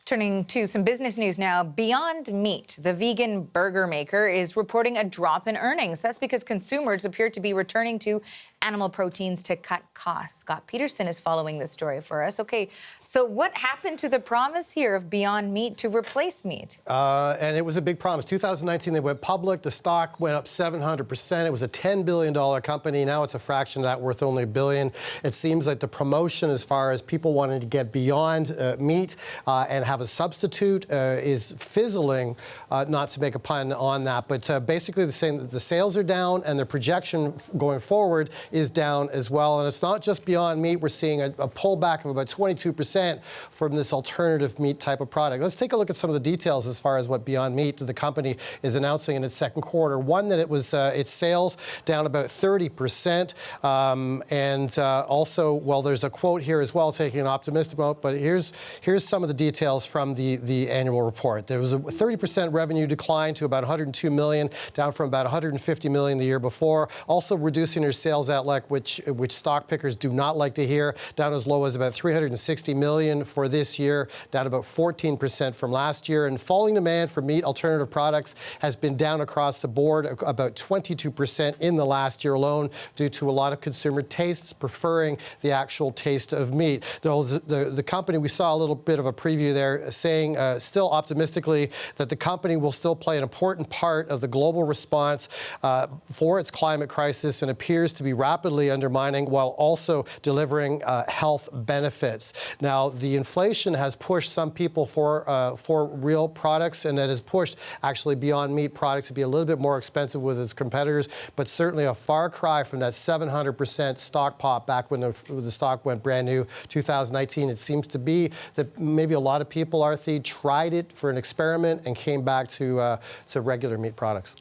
Turning to some business news now, Beyond Meat, the vegan burger maker, is reporting a drop in earnings. That's because consumers appear to be returning to animal proteins to cut costs. Scott Peterson is following this story for us. Okay, so what happened to the promise here of Beyond Meat to replace meat? And it was a big promise. 2019, they went public. The stock went up 700%. It was a $10 billion company. Now it's a fraction of that, worth only $1 billion. It seems like the promotion, as far as people wanting to get beyond meat and have a substitute, is fizzling, not to make a pun on that. But basically, they're saying that the sales are down and the projection going forward is down as well. And it's not just Beyond Meat. We're seeing a pullback of about 22% from this alternative meat type of product. Let's take a look at some of the details as far as what Beyond Meat, the company, is announcing in its second quarter. One, that it was its sales down about 30%. Also, well, there's a quote here as well, taking an optimistic note, but here's some of the details from the annual report. There was a 30% revenue decline to about $102 million, down from about $150 million the year before. Also reducing their sales outlook, which stock pickers do not like to hear, down as low as about $360 million for this year, down about 14% from last year. And falling demand for meat alternative products has been down across the board, about 22% in the last year alone, due to a lot of consumer tastes preferring the actual taste of meat. The company, we saw a little bit of a preview there, saying still optimistically that the company will still play an important part of the global response for its climate crisis, and appears to be rapidly undermining while also delivering health benefits. Now, the inflation has pushed some people for real products, and that has pushed actually Beyond Meat products to be a little bit more expensive with its competitors, but certainly a far cry from that 700% stock pop back when the stock went brand new, 2019. It seems to be that maybe a lot of people, Arthi, tried it for an experiment and came back to regular meat products.